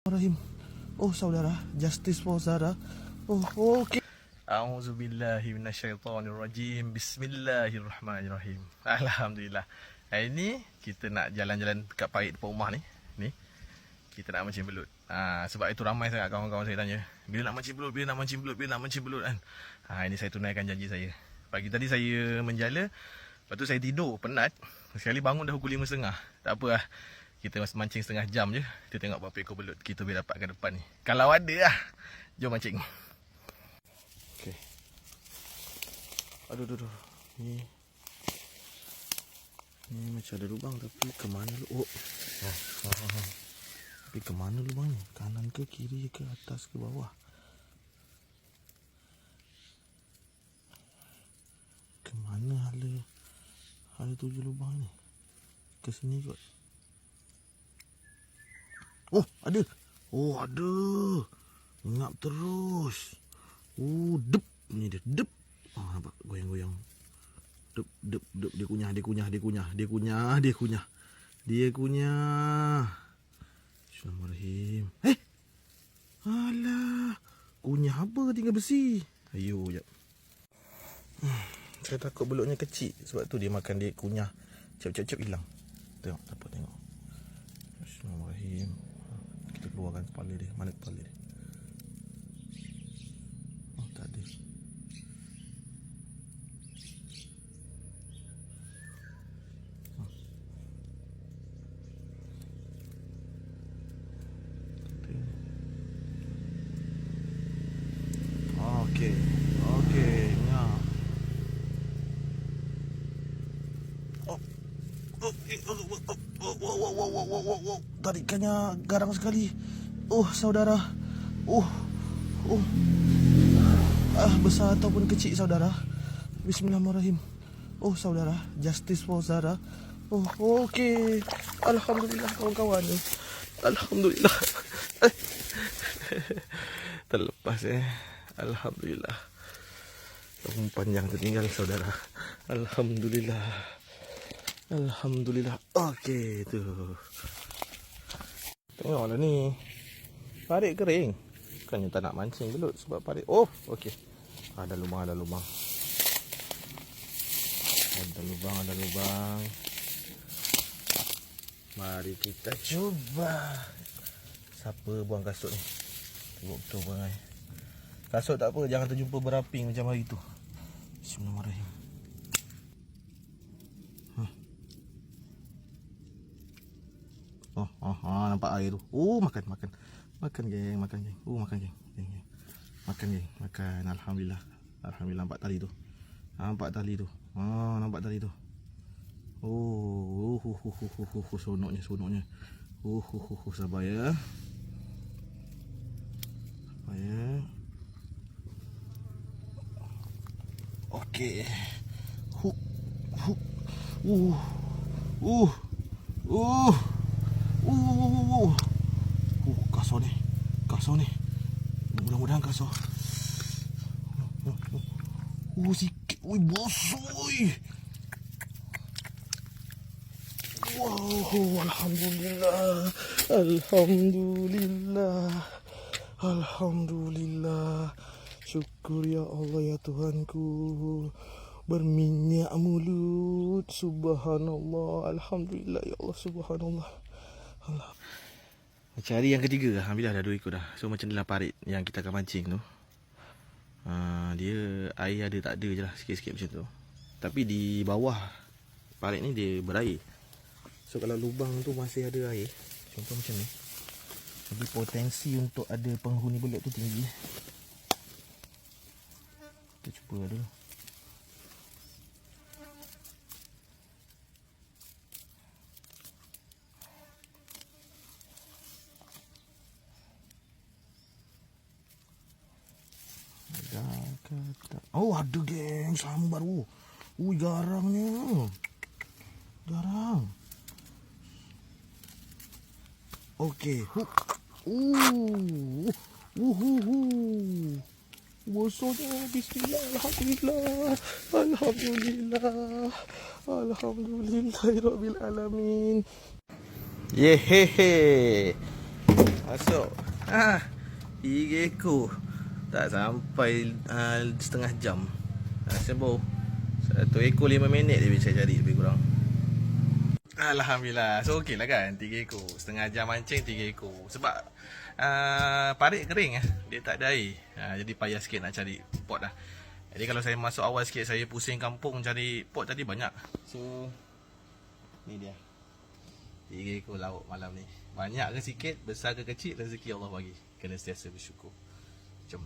Rahim. Oh saudara, justice for Zara. Oh okey. A'udzubillahi minasyaitonirrajim. Bismillahirrahmanirrahim. Alhamdulillah. Hari ni kita nak jalan-jalan dekat parit depan rumah ni. Ni. Kita nak mancing belut. Sebab itu ramai sangat kawan-kawan saya tanya, bila nak mancing belut, bila nak mancing belut, bila nak mancing belut kan. Ini saya tunaikan janji saya. Pagi tadi saya menjala, lepas tu saya tidur penat. Sekali bangun dah pukul 5.30. Tak apa lah. Kita masih mancing setengah jam je. Kita tengok berapa ekor belut kita boleh dapatkan depan ni. Kalau ada lah. Jom mancing. Okay. Aduh. Ni macam ada lubang tapi ke mana lu? Tapi ke mana lubang ni? Kanan ke kiri ke atas ke bawah? Ke mana hala tuju lubang ni? Ke sini kot. Oh, ada. Ngap terus. Dep. Ni dia, dep. Nampak goyang-goyang. Dep. Dia kunyah. Bismillahirrahmanirrahim. Alah. Kunyah apa tinggal besi? Ayo, jap. Saya takut belutnya kecil. Sebab tu dia makan, dia kunyah. Cep hilang. Tengok, tak apa, tengok. Bismillahirrahmanirrahim. Kita keluarkan kepala dia. Mana kepala dia? Oh, tak ada. Okey. Ngap. Tarikannya garang sekali. Saudara. Besar ataupun kecil saudara. Bismillahirrahmanirrahim. Saudara, justice for Zara. Okey. Alhamdulillah kawan-kawan. Alhamdulillah. Terlepas Alhamdulillah. Umpan yang tertinggal saudara. Alhamdulillah. Okey tu. Tengoklah ni. Parit kering. Bukannya tak nak mancing belut sebab parit. Okey. Ada lubang. Ada lubang. Mari kita cuba. Siapa buang kasut ni? Tengok betul buang. Kasut tak apa, jangan terjumpa beraping macam hari tu. Bismillahirrahmanirrahim. Nampak air tu. Makan geng. Makan. Alhamdulillah. Nampak tali tu. Nampak tali tu. Sonoknya. Sabar ya. Okey. Kasar ni. Mudah-mudahan kasar. Sikit. Bosoi. Wow, Alhamdulillah. Syukur ya Allah ya Tuhanku. Berminyak mulut. Subhanallah. Alhamdulillah ya Allah. Subhanallah. Macam hari yang ketiga, alhamdulillah dah 2 ekor dah. So macam inilah parit yang kita akan mancing tu. Dia air ada tak ada je lah, sikit-sikit macam tu. Tapi di bawah parit ni dia berair. So kalau lubang tu masih ada air, contoh macam ni, jadi potensi untuk ada penghuni belut tu tinggi. Kita cuba dulu. Ada geng, sambar. Garangnya. Okey. Bosoknya. Bismillah. Alhamdulillahirabbil alamin. Yehehe. Masuk. 3 ekor. Tak sampai setengah jam. Sebab 1 ekor 5 minit dia saya cari lebih kurang. Alhamdulillah. So okey lah kan, 3 ekor. Setengah jam mancing 3 ekor. Sebab parit kering dia tak ada air. Jadi payah sikit nak cari pot lah. Jadi kalau saya masuk awal sikit, saya pusing kampung cari pot tadi banyak. So ni dia 3 ekor lauk malam ni. Banyak ke sikit, besar ke kecil, rezeki Allah bagi. Kena sentiasa bersyukur. Jom.